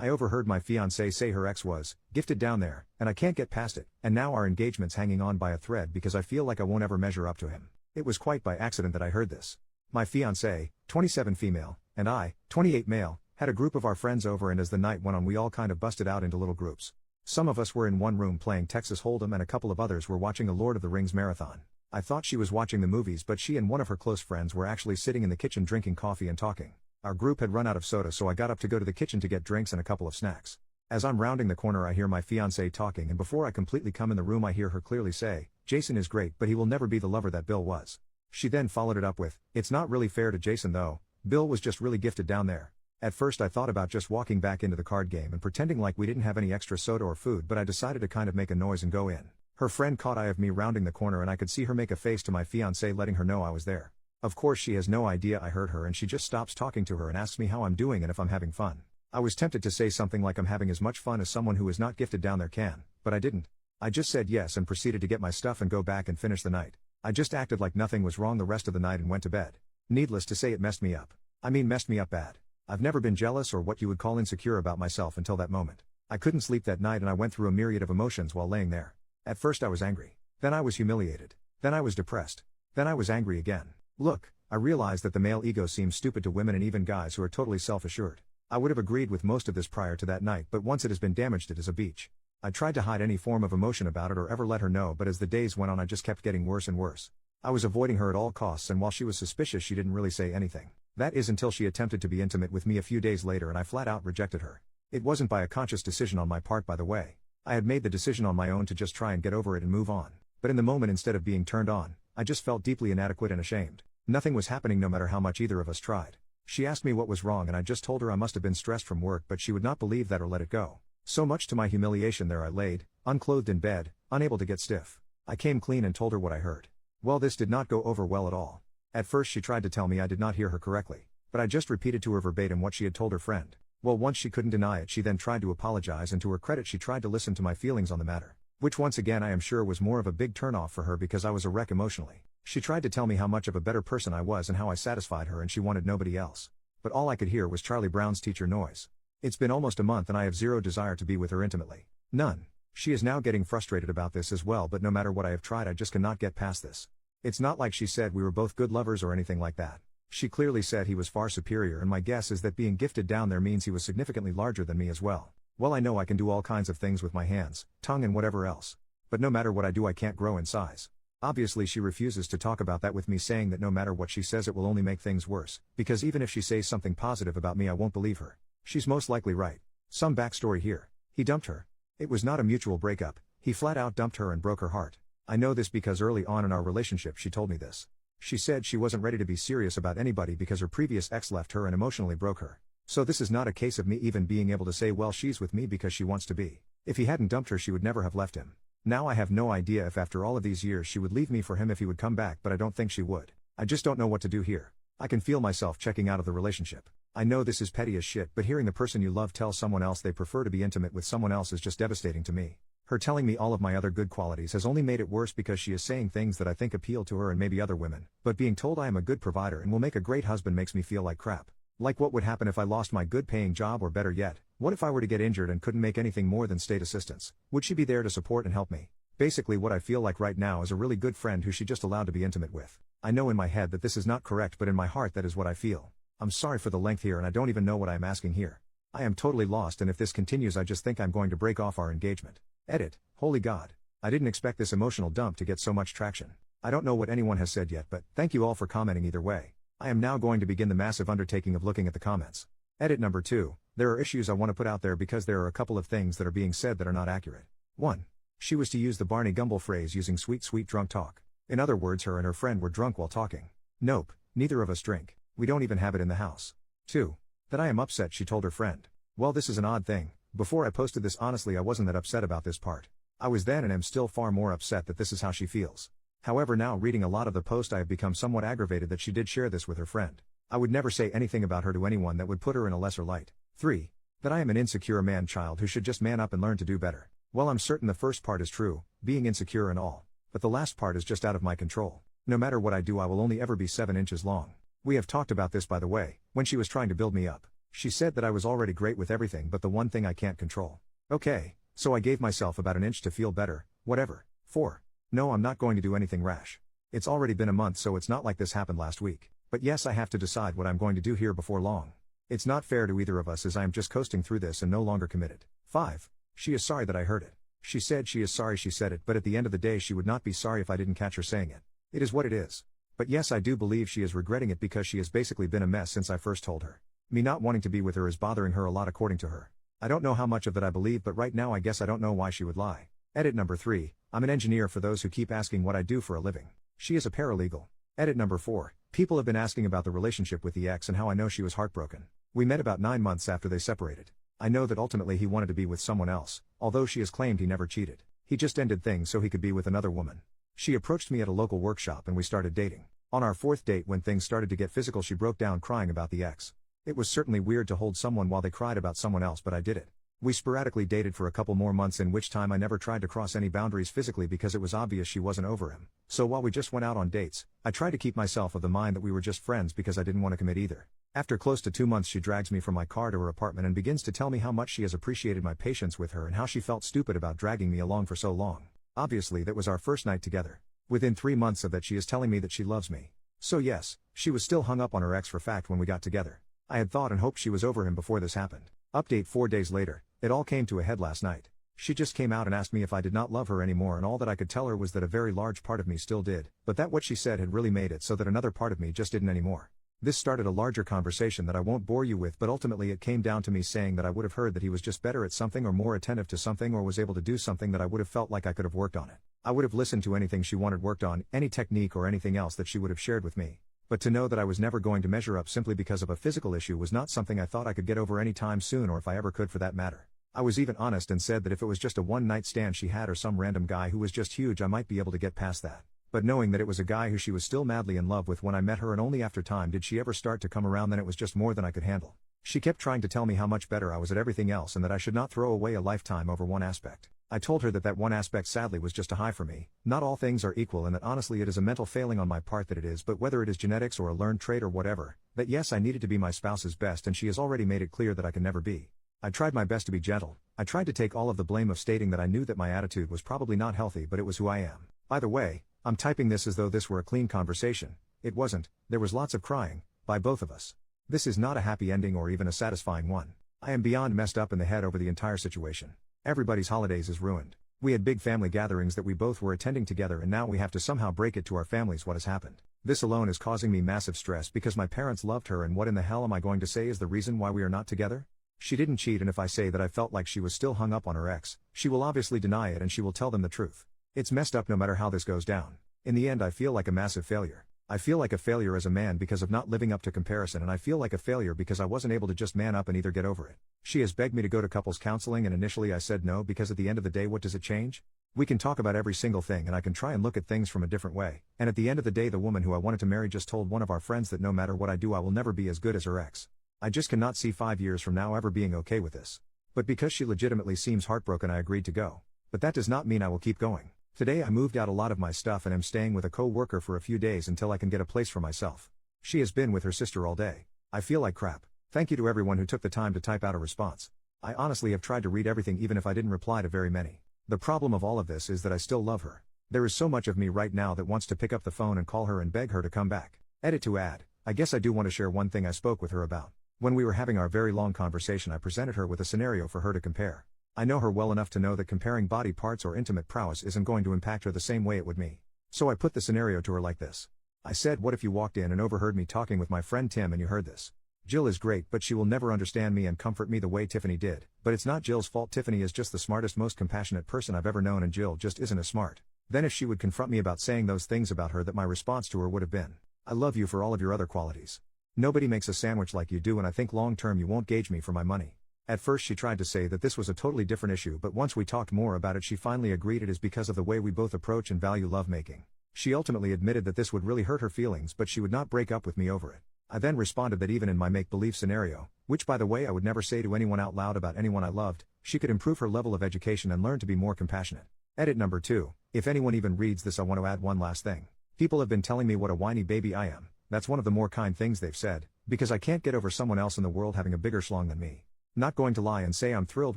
I overheard my fiancée say her ex was gifted down there, and I can't get past it, and now our engagement's hanging on by a thread because I feel like I won't ever measure up to him. It was quite by accident that I heard this. My fiancée, 27 female, and I, 28 male, had a group of our friends over, and as the night went on we all kind of busted out into little groups. Some of us were in one room playing Texas Hold'em and a couple of others were watching a Lord of the Rings marathon. I thought she was watching the movies, but she and one of her close friends were actually sitting in the kitchen drinking coffee and talking. Our group had run out of soda, so I got up to go to the kitchen to get drinks and a couple of snacks. As I'm rounding the corner I hear my fiancée talking, and before I completely come in the room I hear her clearly say, "Jason is great, but he will never be the lover that Bill was." She then followed it up with, "It's not really fair to Jason though, Bill was just really gifted down there." At first I thought about just walking back into the card game and pretending like we didn't have any extra soda or food, but I decided to kind of make a noise and go in. Her friend caught eye of me rounding the corner and I could see her make a face to my fiancée letting her know I was there. Of course she has no idea I heard her, and she just stops talking to her and asks me how I'm doing and if I'm having fun. I was tempted to say something like I'm having as much fun as someone who is not gifted down there can, but I didn't. I just said yes and proceeded to get my stuff and go back and finish the night. I just acted like nothing was wrong the rest of the night and went to bed. Needless to say, it messed me up. Messed me up bad. I've never been jealous or what you would call insecure about myself until that moment. I couldn't sleep that night and I went through a myriad of emotions while laying there. At first I was angry. Then I was humiliated. Then I was depressed. Then I was angry again. Look, I realized that the male ego seems stupid to women and even guys who are totally self-assured. I would have agreed with most of this prior to that night, but once it has been damaged it is a beach. I tried to hide any form of emotion about it or ever let her know, but as the days went on I just kept getting worse and worse. I was avoiding her at all costs, and while she was suspicious she didn't really say anything. That is until she attempted to be intimate with me a few days later and I flat out rejected her. It wasn't by a conscious decision on my part, by the way. I had made the decision on my own to just try and get over it and move on. But in the moment, instead of being turned on, I just felt deeply inadequate and ashamed. Nothing was happening no matter how much either of us tried. She asked me what was wrong and I just told her I must have been stressed from work, but she would not believe that or let it go. So much to my humiliation, there I laid, unclothed in bed, unable to get stiff. I came clean and told her what I heard. Well, this did not go over well at all. At first she tried to tell me I did not hear her correctly, but I just repeated to her verbatim what she had told her friend. Well, once she couldn't deny it, she then tried to apologize, and to her credit she tried to listen to my feelings on the matter, which once again I am sure was more of a big turnoff for her because I was a wreck emotionally. She tried to tell me how much of a better person I was and how I satisfied her and she wanted nobody else. But all I could hear was Charlie Brown's teacher noise. It's been almost a month and I have zero desire to be with her intimately. None. She is now getting frustrated about this as well, but no matter what I have tried I just cannot get past this. It's not like she said we were both good lovers or anything like that. She clearly said he was far superior, and my guess is that being gifted down there means he was significantly larger than me as well. Well, I know I can do all kinds of things with my hands, tongue and whatever else. But no matter what I do I can't grow in size. Obviously she refuses to talk about that with me, saying that no matter what she says it will only make things worse, because even if she says something positive about me I won't believe her. She's most likely right. Some backstory here. He dumped her. It was not a mutual breakup, he flat out dumped her and broke her heart. I know this because early on in our relationship she told me this. She said she wasn't ready to be serious about anybody because her previous ex left her and emotionally broke her. So this is not a case of me even being able to say, well, she's with me because she wants to be. If he hadn't dumped her she would never have left him. Now I have no idea if after all of these years she would leave me for him if he would come back, but I don't think she would. I just don't know what to do here. I can feel myself checking out of the relationship. I know this is petty as shit, but hearing the person you love tell someone else they prefer to be intimate with someone else is just devastating to me. Her telling me all of my other good qualities has only made it worse because she is saying things that I think appeal to her and maybe other women, but being told I am a good provider and will make a great husband makes me feel like crap. Like what would happen if I lost my good paying job, or better yet, what if I were to get injured and couldn't make anything more than state assistance? Would she be there to support and help me? Basically what I feel like right now is a really good friend who she just allowed to be intimate with. I know in my head that this is not correct, but in my heart that is what I feel. I'm sorry for the length here and I don't even know what I am asking here. I am totally lost, and if this continues I just think I'm going to break off our engagement. Edit. Holy God. I didn't expect this emotional dump to get so much traction. I don't know what anyone has said yet, but thank you all for commenting either way. I am now going to begin the massive undertaking of looking at the comments. Edit number 2. There are issues I want to put out there because there are a couple of things that are being said that are not accurate. 1. She was to use the Barney Gumble phrase using sweet drunk talk. In other words, her and her friend were drunk while talking. Nope, neither of us drink. We don't even have it in the house. 2. That I am upset she told her friend. Well, this is an odd thing. Before I posted this, honestly I wasn't that upset about this part. I was then and am still far more upset that this is how she feels. However, now reading a lot of the post I have become somewhat aggravated that she did share this with her friend. I would never say anything about her to anyone that would put her in a lesser light. 3. That I am an insecure man-child who should just man up and learn to do better. Well, I'm certain the first part is true, being insecure and all. But the last part is just out of my control. No matter what I do I will only ever be 7 inches long. We have talked about this, by the way, when she was trying to build me up. She said that I was already great with everything but the one thing I can't control. Okay, so I gave myself about an inch to feel better, whatever. 4. No, I'm not going to do anything rash. It's already been a month, so it's not like this happened last week. But yes, I have to decide what I'm going to do here before long. It's not fair to either of us, as I am just coasting through this and no longer committed. 5. She is sorry that I heard it. She said she is sorry she said it, but at the end of the day she would not be sorry if I didn't catch her saying it. It is what it is. But yes, I do believe she is regretting it because she has basically been a mess since I first told her. Me not wanting to be with her is bothering her a lot according to her. I don't know how much of that I believe, but right now I guess I don't know why she would lie. Edit number 3, I'm an engineer for those who keep asking what I do for a living. She is a paralegal. Edit number 4, people have been asking about the relationship with the ex and how I know she was heartbroken. We met about 9 months after they separated. I know that ultimately he wanted to be with someone else, although she has claimed he never cheated. He just ended things so he could be with another woman. She approached me at a local workshop and we started dating. On our 4th date, when things started to get physical, she broke down crying about the ex. It was certainly weird to hold someone while they cried about someone else, but I did it. We sporadically dated for a couple more months, in which time I never tried to cross any boundaries physically because it was obvious she wasn't over him. So while we just went out on dates, I tried to keep myself of the mind that we were just friends because I didn't want to commit either. After close to 2 months, she drags me from my car to her apartment and begins to tell me how much she has appreciated my patience with her and how she felt stupid about dragging me along for so long. Obviously that was our first night together. Within 3 months of that, she is telling me that she loves me. So yes, she was still hung up on her ex for fact when we got together. I had thought and hoped she was over him before this happened. Update 4 days later, it all came to a head last night. She just came out and asked me if I did not love her anymore, and all that I could tell her was that a very large part of me still did, but that what she said had really made it so that another part of me just didn't anymore. This started a larger conversation that I won't bore you with, but ultimately it came down to me saying that I would have heard that he was just better at something or more attentive to something or was able to do something that I would have felt like I could have worked on it. I would have listened to anything she wanted worked on, any technique or anything else that she would have shared with me. But to know that I was never going to measure up simply because of a physical issue was not something I thought I could get over any time soon, or if I ever could for that matter. I was even honest and said that if it was just a one-night stand she had or some random guy who was just huge, I might be able to get past that. But knowing that it was a guy who she was still madly in love with when I met her, and only after time did she ever start to come around, then it was just more than I could handle. She kept trying to tell me how much better I was at everything else and that I should not throw away a lifetime over one aspect. I told her that that one aspect sadly was just a high for me. Not all things are equal, and that honestly it is a mental failing on my part that it is, but whether it is genetics or a learned trait or whatever, that yes, I needed to be my spouse's best, and she has already made it clear that I can never be. I tried my best to be gentle. I tried to take all of the blame of stating that I knew that my attitude was probably not healthy, but it was who I am. By the way, I'm typing this as though this were a clean conversation. It wasn't. There was lots of crying, by both of us. This is not a happy ending or even a satisfying one. I am beyond messed up in the head over the entire situation. Everybody's holidays is ruined. We had big family gatherings that we both were attending together, and now we have to somehow break it to our families what has happened. This alone is causing me massive stress because my parents loved her, and what in the hell am I going to say is the reason why we are not together? She didn't cheat, and if I say that I felt like she was still hung up on her ex, she will obviously deny it and she will tell them the truth. It's messed up no matter how this goes down. In the end I feel like a massive failure. I feel like a failure as a man because of not living up to comparison, and I feel like a failure because I wasn't able to just man up and either get over it. She has begged me to go to couples counseling, and initially I said no because at the end of the day what does it change? We can talk about every single thing and I can try and look at things from a different way, and at the end of the day the woman who I wanted to marry just told one of our friends that no matter what I do I will never be as good as her ex. I just cannot see 5 years from now ever being okay with this. But because she legitimately seems heartbroken I agreed to go. But that does not mean I will keep going. Today I moved out a lot of my stuff and am staying with a co-worker for a few days until I can get a place for myself. She has been with her sister all day. I feel like crap. Thank you to everyone who took the time to type out a response. I honestly have tried to read everything even if I didn't reply to very many. The problem of all of this is that I still love her. There is so much of me right now that wants to pick up the phone and call her and beg her to come back. Edit to add, I guess I do want to share one thing I spoke with her about. When we were having our very long conversation I presented her with a scenario for her to compare. I know her well enough to know that comparing body parts or intimate prowess isn't going to impact her the same way it would me. So I put the scenario to her like this. I said, what if you walked in and overheard me talking with my friend Tim and you heard this? Jill is great, but she will never understand me and comfort me the way Tiffany did. But it's not Jill's fault. Tiffany is just the smartest, most compassionate person I've ever known, and Jill just isn't as smart. Then if she would confront me about saying those things about her, that my response to her would have been, I love you for all of your other qualities. Nobody makes a sandwich like you do, and I think long term you won't gauge me for my money. At first she tried to say that this was a totally different issue, but once we talked more about it she finally agreed it is because of the way we both approach and value lovemaking. She ultimately admitted that this would really hurt her feelings, but she would not break up with me over it. I then responded that even in my make-believe scenario, which by the way I would never say to anyone out loud about anyone I loved, she could improve her level of education and learn to be more compassionate. Edit number 2, if anyone even reads this I want to add one last thing. People have been telling me what a whiny baby I am. That's one of the more kind things they've said. Because I can't get over someone else in the world having a bigger schlong than me. Not going to lie and say I'm thrilled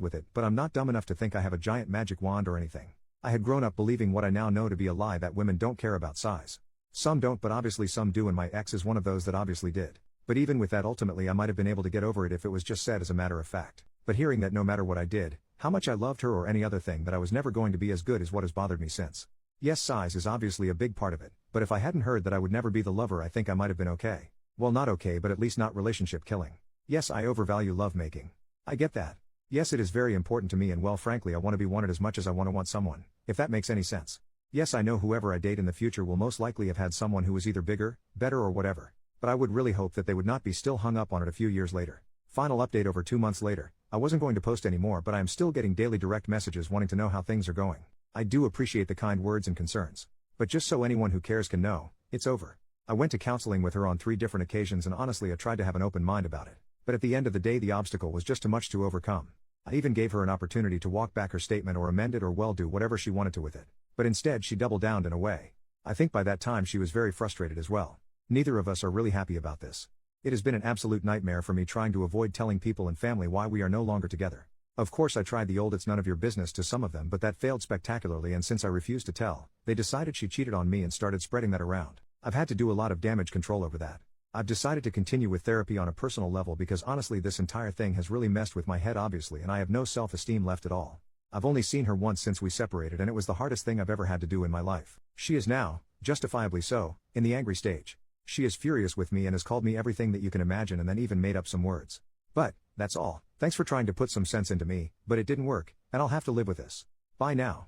with it, but I'm not dumb enough to think I have a giant magic wand or anything. I had grown up believing what I now know to be a lie, that women don't care about size. Some don't, but obviously some do, and my ex is one of those that obviously did. But even with that, ultimately I might have been able to get over it if it was just said as a matter of fact. But hearing that no matter what I did, how much I loved her or any other thing, that I was never going to be as good, is what has bothered me since. Yes, size is obviously a big part of it, but if I hadn't heard that I would never be the lover, I think I might have been okay. Well, not okay, but at least not relationship killing. Yes, I overvalue lovemaking. I get that. Yes, it is very important to me, and well, frankly, I want to be wanted as much as I want someone, if that makes any sense. Yes, I know whoever I date in the future will most likely have had someone who was either bigger, better, or whatever. But I would really hope that they would not be still hung up on it a few years later. Final update over 2 months later. I wasn't going to post anymore, but I am still getting daily direct messages wanting to know how things are going. I do appreciate the kind words and concerns. But just so anyone who cares can know, it's over. I went to counseling with her on 3 different occasions, and honestly I tried to have an open mind about it. But at the end of the day, the obstacle was just too much to overcome. I even gave her an opportunity to walk back her statement or amend it or well, do whatever she wanted to with it. But instead she doubled down in a way. I think by that time she was very frustrated as well. Neither of us are really happy about this. It has been an absolute nightmare for me trying to avoid telling people and family why we are no longer together. Of course I tried the old "it's none of your business" to some of them, but that failed spectacularly, and since I refused to tell, they decided she cheated on me and started spreading that around. I've had to do a lot of damage control over that. I've decided to continue with therapy on a personal level because honestly this entire thing has really messed with my head obviously, and I have no self-esteem left at all. I've only seen her once since we separated, and it was the hardest thing I've ever had to do in my life. She is now, justifiably so, in the angry stage. She is furious with me and has called me everything that you can imagine, and then even made up some words. But, that's all. Thanks for trying to put some sense into me, but it didn't work, and I'll have to live with this. Bye now.